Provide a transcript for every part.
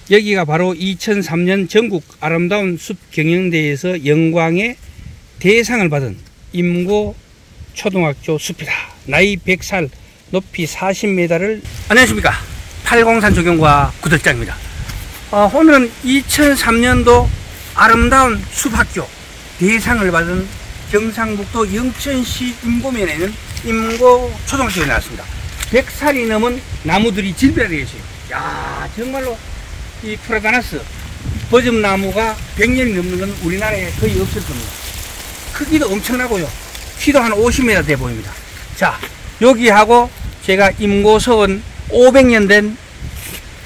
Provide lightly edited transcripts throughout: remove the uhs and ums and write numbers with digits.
여기가 바로 2003년 전국 아름다운 숲 경영대회에서 영광의 대상을 받은 임고 초등학교 숲이다. 나이 100살, 높이 40m를. 안녕하십니까. 팔공산 조경과 구들장입니다. 오늘은 2003년도 아름다운 숲학교 대상을 받은 경상북도 영천시 임고면에 있는 임고 초등학교에 나왔습니다. 100살이 넘은 나무들이 질비하게 계세요. 야, 정말로 이 프라다나스 버즘나무가 100년이 넘는 건 우리나라에 거의 없을 겁니다. 크기도 엄청나고요. 키도 한 50m 돼 보입니다. 자, 여기하고 제가 임고서원 500년 된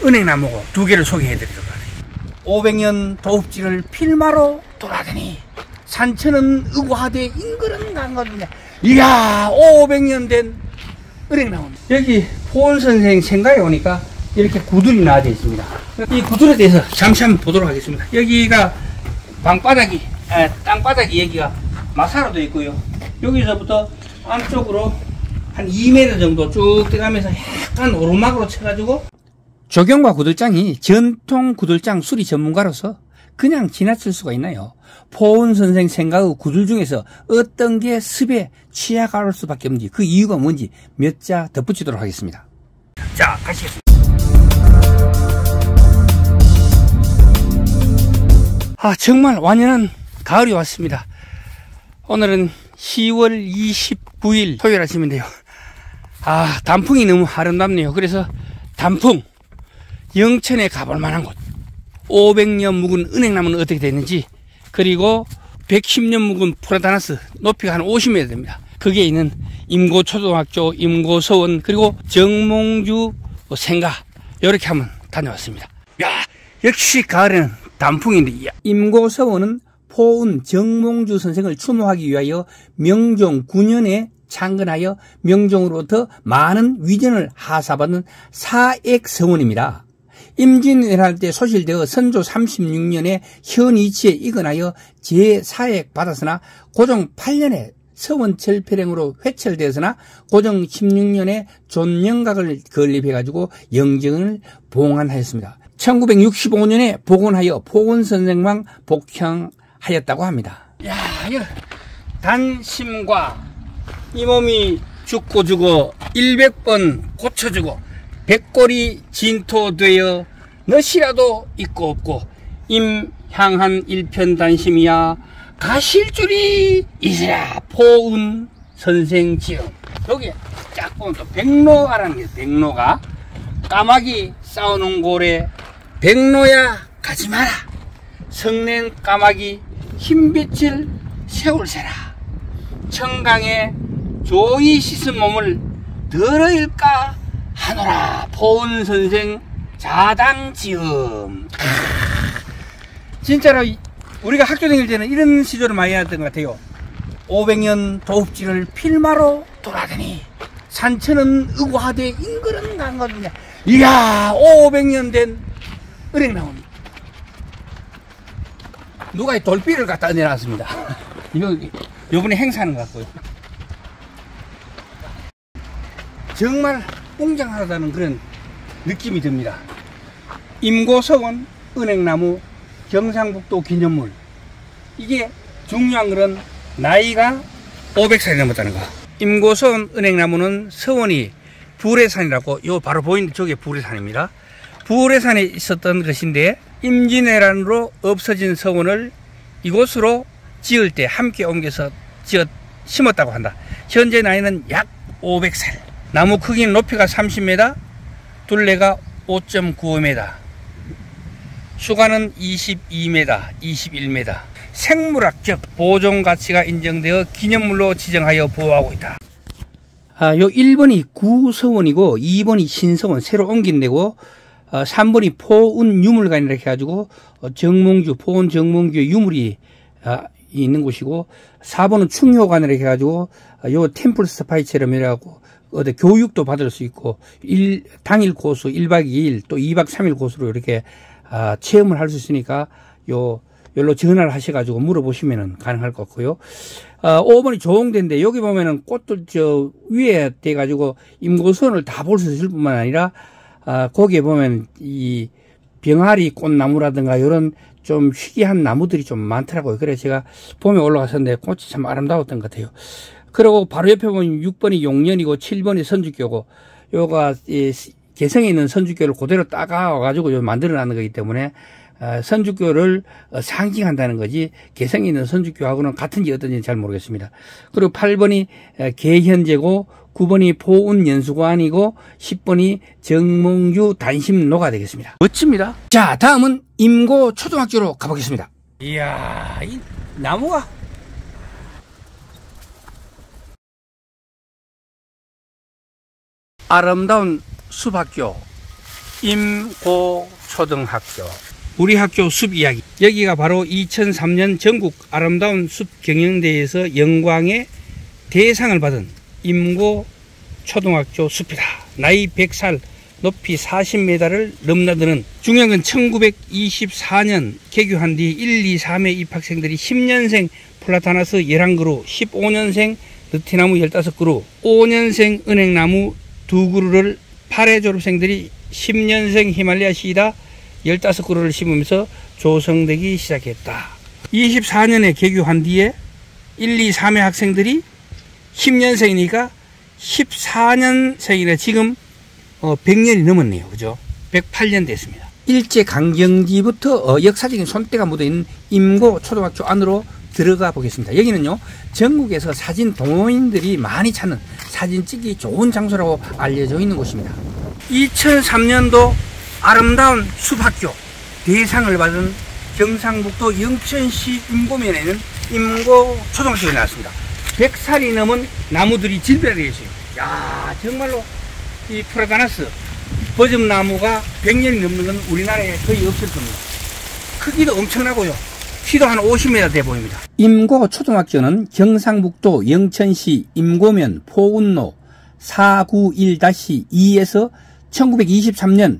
은행나무 두 개를 소개해 드리도록 하겠습니다. 500년 도읍지를 필마로 돌아다니 산천은 의고하되 인걸은 강거든요. 이야, 500년 된 은행나무입니다. 여기 포원선생 생가에 오니까 이렇게 구들이 나와져 있습니다. 이 구들에 대해서 잠시 한번 보도록 하겠습니다. 여기가 방바닥이, 땅바닥이 여기가 마사로 되어 있고요. 여기서부터 안쪽으로 한 2m 정도 쭉 들어가면서 약간 오르막으로 쳐가지고, 조경과 구들장이 전통 구들장 수리 전문가로서 그냥 지나칠 수가 있나요? 포은선생 생각의 구들 중에서 어떤 게 습에 취약할 수밖에 없는지, 그 이유가 뭔지 몇 자 덧붙이도록 하겠습니다. 자, 가시겠습니다. 정말 완연한 가을이 왔습니다. 오늘은 10월 29일 토요일 아침인데요. 단풍이 너무 아름답네요. 그래서 단풍, 영천에 가볼 만한 곳, 500년 묵은 은행나무는 어떻게 됐는지, 그리고 110년 묵은 프라다나스, 높이가 한 50m 됩니다. 거기에 있는 임고초등학교, 임고서원, 그리고 정몽주 생가, 이렇게 한번 다녀왔습니다. 야, 역시 가을에는 단풍인데, 임고서원은 포은 정몽주 선생을 추모하기 위하여 명종 9년에 창건하여 명종으로부터 많은 위전을 하사받은 사액서원입니다. 임진왜란 때 소실되어 선조 36년에 현이치에 이건하여 제4액 받았으나 고종 8년에 서원철폐령으로 회철되었으나 고종 16년에 존영각을 건립해가지고 영정을 봉안하였습니다. 1965년에 복원하여 포원선생만 복형하였다고 합니다. 야, 이거 단심과 이 몸이 죽고 죽어 100번 고쳐주고 백골이 진토되어 넛이라도 있고 없고 임향한 일편단심이야 가실 줄이 있으라 포은 선생 지음. 여기 쫙 보면 또 백로가라는 게, 백로가 까마귀 싸우는 고래 백로야 가지 마라, 성낸 까마귀 흰빛을 세울세라, 청강에 조이 씻은 몸을 더러일까 하노라 포은 선생 자당지음. 진짜로 우리가 학교 다닐 때는 이런 시절을 많이 했던 것 같아요. 500년 도읍지를 필마로 돌아다니 산천은 의고하되 인걸은 강거든요. 이야, 500년 된 은행나무입니다. 누가 이 돌비를 갖다 내놨습니다. 이거 요번에 행사하는 것 같고요. 정말 웅장하다는 그런 느낌이 듭니다. 임고서원 은행나무 경상북도 기념물. 이게 중요한 것은 나이가 500살이 넘었다는 거. 임고서원 은행나무는 서원이 부래산이라고, 요 바로 보이는 저게 부래산입니다. 부래산에 있었던 것인데 임진왜란으로 없어진 서원을 이곳으로 지을 때 함께 옮겨서 심었다고 한다. 현재 나이는 약 500살. 나무 크기는 높이가 30m, 둘레가 5.95m, 수가는 22m, 21m. 생물학적 보존 가치가 인정되어 기념물로 지정하여 보호하고 있다. 요 1번이 구서원이고 2번이 신서원, 새로 옮긴 데고, 3번이 포은 유물관이라 해가지고 정몽주, 포은 정몽주 유물이 있는 곳이고, 4번은 충효관이라 해가지고 요 템플 스파이처럼 이라고 어디 교육도 받을 수 있고, 당일 코스 1박 2일 또 2박 3일 코스로 이렇게 체험을 할 수 있으니까 여기로 전화를 하셔가지고 물어보시면 가능할 것 같고요. 5번이 조홍대인데, 여기 보면은 꽃도 저 위에 돼가지고 임고선을 다 볼 수 있을 뿐만 아니라, 거기에 보면 이 병아리 꽃나무라든가 이런 좀 희귀한 나무들이 좀 많더라고요. 그래서 제가 봄에 올라갔었는데 꽃이 참 아름다웠던 것 같아요. 그리고 바로 옆에 보면 6번이 용년이고 7번이 선주교고, 요가 개성에 있는 선주교를 그대로 따가와가지고 만들어 놨는 거기 때문에 선주교를 상징한다는 거지, 개성에 있는 선주교하고는 같은지 어떤지 잘 모르겠습니다. 그리고 8번이 계현제고, 9번이 포운연수관이고, 10번이 정몽주 단심로가 되겠습니다. 멋집니다. 자, 다음은 임고 초등학교로 가보겠습니다. 이야, 이 나무가 아름다운 숲학교 임고초등학교. 우리 학교 숲 이야기. 여기가 바로 2003년 전국 아름다운 숲 경영대회에서 영광의 대상을 받은 임고초등학교 숲이다. 나이 100살, 높이 40m를 넘나드는, 중요한 건 1924년 개교한 뒤 1, 2, 3회 입학생들이 10년생 플라타나스 11그루, 15년생 느티나무 15그루, 5년생 은행나무 2그루를 8회 졸업생들이 10년생 히말라야 시다 15그루를 심으면서 조성되기 시작했다. 24년에 개교한 뒤에 1, 2, 3회 학생들이 10년생이니까 14년생이라 지금 100년이 넘었네요. 그죠? 108년 됐습니다. 일제강점기부터 역사적인 손때가 묻어있는 임고 초등학교 안으로 들어가 보겠습니다. 여기는요, 전국에서 사진 동호인들이 많이 찾는 사진 찍기 좋은 장소라고 알려져 있는 곳입니다. 2003년도 아름다운 숲학교 대상을 받은 경상북도 영천시 임고면에는 임고초등학교가 나왔습니다. 100살이 넘은 나무들이 질비하게 있어요. 야, 정말로 이 프라다나스 버즘나무가 100년이 넘는 건 우리나라에 거의 없을 겁니다. 크기도 엄청나고요. 키도 한 50m 돼 보입니다. 임고초등학교는 경상북도 영천시 임고면 포운로 491-2에서 1923년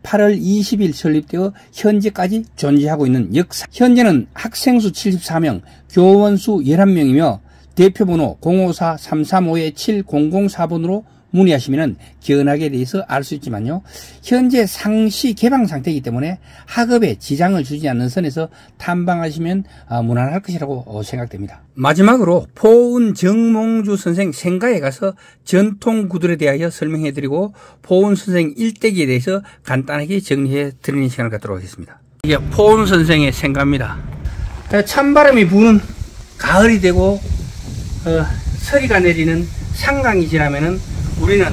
8월 20일 설립되어 현재까지 존재하고 있는 역사. 현재는 학생수 74명, 교원수 11명이며 대표번호 054-335-7004번으로 문의하시면 견학에 대해서 알 수 있지만요, 현재 상시 개방 상태이기 때문에 학업에 지장을 주지 않는 선에서 탐방하시면 무난할 것이라고 생각됩니다. 마지막으로 포운 정몽주 선생 생가에 가서 전통 구들에 대하여 설명해 드리고 포운 선생 일대기에 대해서 간단하게 정리해 드리는 시간을 갖도록 하겠습니다. 이게 포운 선생의 생가입니다. 찬바람이 부는 가을이 되고 서리가 내리는 상강이 지나면은 우리는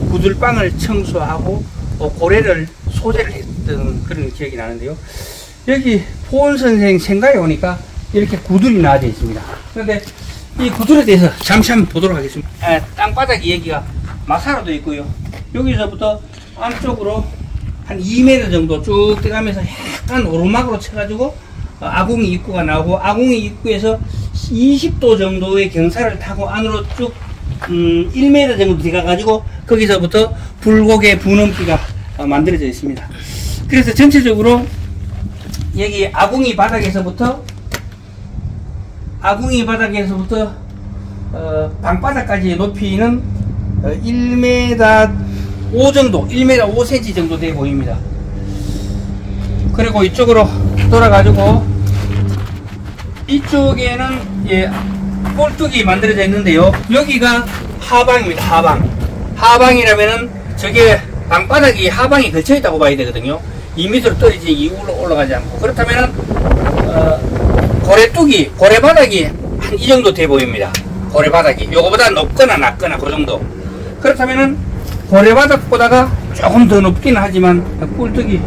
구들방을 청소하고 고래를 소재를 했던 그런 기억이 나는데요. 여기 포원 선생 생가에 오니까 이렇게 구들이 나와져 있습니다. 그런데 이 구들에 대해서 잠시 한번 보도록 하겠습니다. 땅바닥이 여기가 마사로도 있고요. 여기서부터 안쪽으로 한 2m 정도 쭉 들어가면서 약간 오르막으로 쳐가지고 아궁이 입구가 나오고, 아궁이 입구에서 20도 정도의 경사를 타고 안으로 쭉 1m 정도 들어가가지고 거기서부터 불고개 분원기가 만들어져 있습니다. 그래서 전체적으로 여기 아궁이 바닥에서부터 방바닥까지의 높이는 1m 5 정도, 1m 5cm 정도 돼 보입니다. 그리고 이쪽으로 돌아가지고 이쪽에는 꼴뚜기 만들어져 있는데요. 여기가 하방입니다. 하방이라면은 저게 방바닥이 하방이 걸쳐 있다고 봐야 되거든요. 2m로 떨어지지 이후로 올라가지 않고. 그렇다면은 고래바닥이 한 이 정도 돼 보입니다. 고래바닥이 요거보다 높거나 낮거나 그 정도. 그렇다면은 고래바닥보다가 조금 더 높긴 하지만 꿀떡이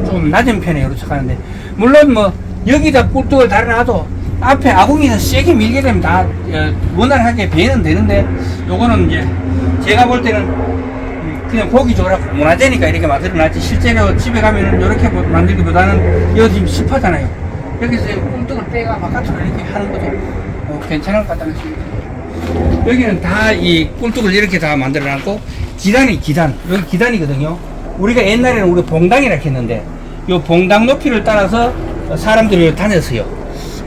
좀 낮은 편에 그렇게 하는데, 물론 뭐 여기다 꿀떡을 달아놔도 앞에 아궁이에서 세게 밀게 되면 다 원활하게 배는 되는데, 요거는 이제 제가 볼 때는 그냥 보기 좋으라고 문화재니까 이렇게 만들어놨지, 실제로 집에 가면은 이렇게 만들기보다는 여기 지금 습하잖아요. 여기서 꿀떡을 빼가 바깥으로 이렇게 하는 것도 괜찮을 것 같다는 생각이 듭니다. 여기는 다 이 꿀떡을 이렇게 다 만들어놨고, 여기 기단이거든요. 우리가 옛날에는 우리 봉당이라 했는데, 요 봉당 높이를 따라서 사람들이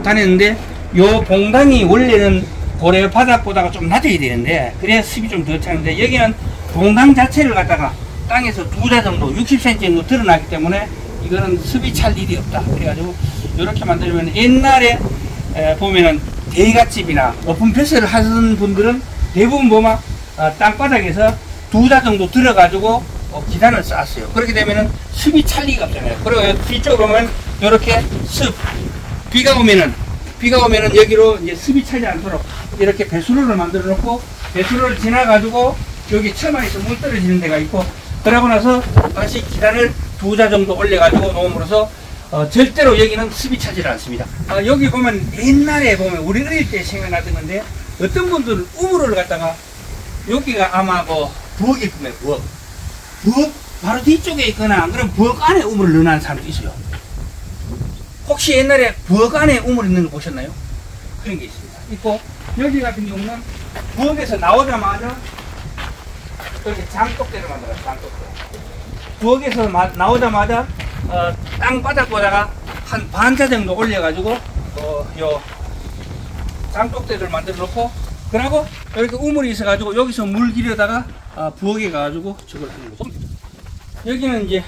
다녔는데, 요 봉당이 원래는 고래 바닥보다가 좀 낮아야 되는데, 그래야 습이 좀 덜 차는데, 여기는 봉당 자체를 갖다가 땅에서 2자 정도 60cm 정도 드러나기 때문에 이거는 습이 찰 일이 없다. 그래가지고 이렇게 만들면 옛날에 보면은 대갓집이나 높은 벼슬을 하시는 분들은 대부분 보면 땅바닥에서 2자 정도 들어가지고 기단을 쌓았어요. 그렇게 되면은 습이 찰 리가 없잖아요. 그리고 뒤쪽으로 보면 이렇게 비가 오면은 여기로 이제 습이 차지 않도록 이렇게 배수로를 만들어 놓고 배수로를 지나가지고 여기 처마에서 물 떨어지는 데가 있고 그러고 나서 다시 기단을 2자 정도 올려가지고 놓음으로써 절대로 여기는 습이 차지를 않습니다. 여기 보면 옛날에 보면 우리 어릴 때 생각나던 건데 어떤 분들은 우물을 갖다가 여기가 아마 부엌일 거예요. 부엌 바로 뒤쪽에 있거나 안 그러면 부엌 안에 우물을 넣어놓은 사람도 있어요. 혹시 옛날에 부엌 안에 우물 있는 거 보셨나요? 그런 게 있습니다. 있고 여기 같은 경우는 부엌에서 나오자마자 이렇게 장독대를 만들어요. 장독대. 부엌에서 나오자마자 땅바닥보다가 한 반자 정도 올려가지고 요 장독대를 만들어 놓고 그러고 이렇게 우물이 있어가지고 여기서 물 기려다가 부엌에 가가지고 저걸 하는 거죠. 여기는 이제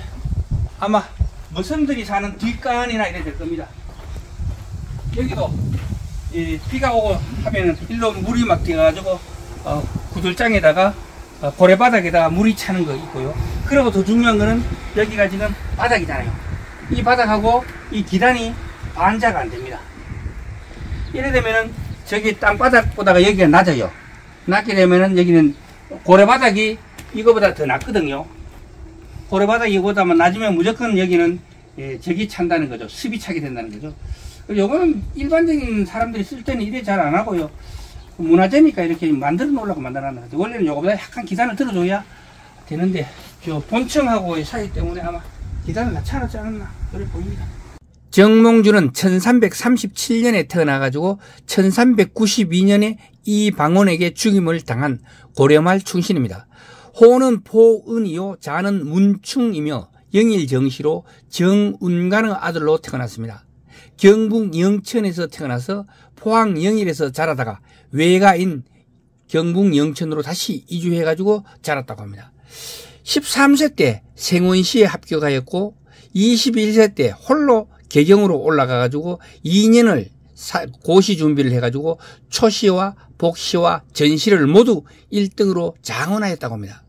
아마 머슴들이 사는 뒷간이나 이래 될 겁니다. 여기도 비가 오고 하면은 일로 물이 막 뛰어가지고 구들장에다가 고래바닥에다가 물이 차는 거 있고요. 그리고 더 중요한 거는 여기가 지금 바닥이잖아요. 이 바닥하고 이 기단이 반자가 안 됩니다. 이래 되면은 저기 땅바닥보다가 여기가 낮아요. 낮게 되면은 여기는 고래바닥이 이거보다 더 낮거든요. 고래바닥이 이거보다만 낮으면 무조건 여기는 적이 찬다는 거죠. 습이 차게 된다는 거죠. 요거는 일반적인 사람들이 쓸 때는 이래 잘 안 하고요. 문화재니까 이렇게 만들어 놓으려고 만들어놨는 거죠. 원래는 요거보다 약간 기단을 들어줘야 되는데 저 본청하고의 사이 때문에 아마 기단을 낮춰놨지 않았나 그래 보입니다. 정몽주는 1337년에 태어나가지고 1392년에 이방원에게 죽임을 당한 고려말 충신입니다. 호는 포은이요 자는 문충이며 영일정시로 정운간의 아들로 태어났습니다. 경북 영천에서 태어나서 포항 영일에서 자라다가 외가인 경북 영천으로 다시 이주해가지고 자랐다고 합니다. 13세 때 생원시에 합격하였고 21세 때 홀로 개경으로 올라가가지고 2년을 고시 준비를 해가지고 초시와 복시와 전시를 모두 1등으로 장원하였다고 합니다.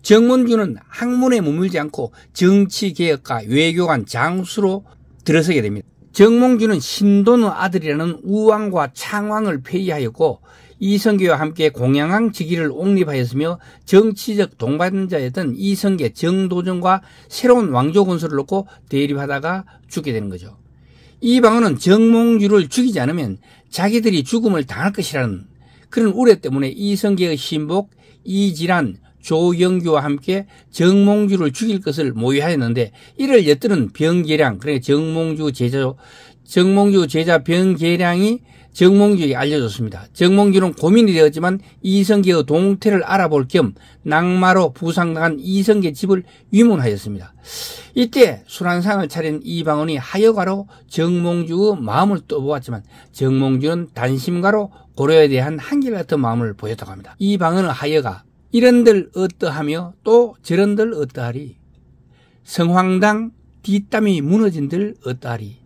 정몽주는 학문에 머물지 않고 정치개혁과 외교관 장수로 들어서게 됩니다. 정몽주는 신돈의 아들이라는 우왕과 창왕을 폐위하였고 이성계와 함께 공양왕 즉위를 옹립하였으며 정치적 동반자였던 이성계 정도전과 새로운 왕조 건설을 놓고 대립하다가 죽게 되는 거죠. 이방원은 정몽주를 죽이지 않으면 자기들이 죽음을 당할 것이라는 그런 우려 때문에 이성계의 신복 이질환 조영규와 함께 정몽주를 죽일 것을 모의하였는데 이를 엿들은 병계량 그러니까 정몽주 제자 병계량이 정몽주에게 알려줬습니다. 정몽주는 고민이 되었지만 이성계의 동태를 알아볼 겸 낙마로 부상당한 이성계 집을 위문하였습니다. 이때 술한상을 차린 이방원이 하여가로 정몽주의 마음을 떠보았지만 정몽주는 단심가로 고려에 대한 한결같은 마음을 보였다고 합니다. 이방원의 하여가 이런들 어떠하며 또 저런들 어떠하리 성황당 뒷담이 무너진들 어떠하리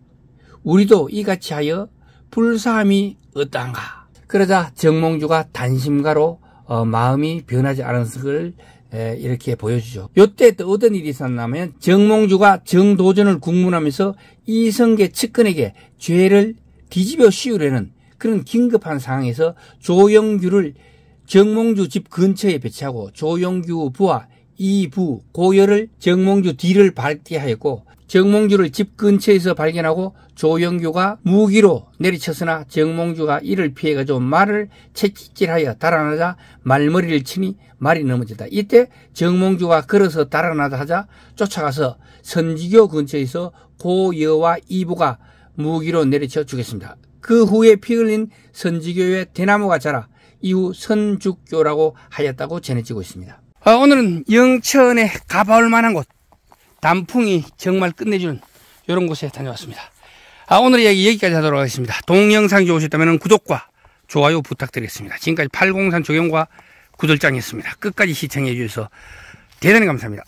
우리도 이같이 하여 불사함이 어떠한가. 그러자 정몽주가 단심가로 마음이 변하지 않은 것을 이렇게 보여주죠. 요때 또 어떤 일이 있었냐면 정몽주가 정도전을 국문하면서 이성계 측근에게 죄를 뒤집어 씌우려는 그런 긴급한 상황에서 조영규를 정몽주 집 근처에 배치하고 조영규 부와 이부 고열을 정몽주 뒤를 밟게 하였고 정몽주를 집 근처에서 발견하고 조영규가 무기로 내리쳤으나 정몽주가 이를 피해가지고 말을 채찍질하여 달아나자 말머리를 치니 말이 넘어졌다. 이때 정몽주가 걸어서 달아나다 하자 쫓아가서 선지교 근처에서 고여와 이부가 무기로 내리쳐 죽였습니다. 그 후에 피 흘린 선지교의 대나무가 자라 이후 선죽교라고 하였다고 전해지고 있습니다. 오늘은 영천에 가볼 만한 곳 단풍이 정말 끝내주는 이런 곳에 다녀왔습니다. 오늘 이야기 여기까지 하도록 하겠습니다. 동영상이 좋으셨다면 구독과 좋아요 부탁드리겠습니다. 지금까지 803 조경과 구들장이었습니다. 끝까지 시청해 주셔서 대단히 감사합니다.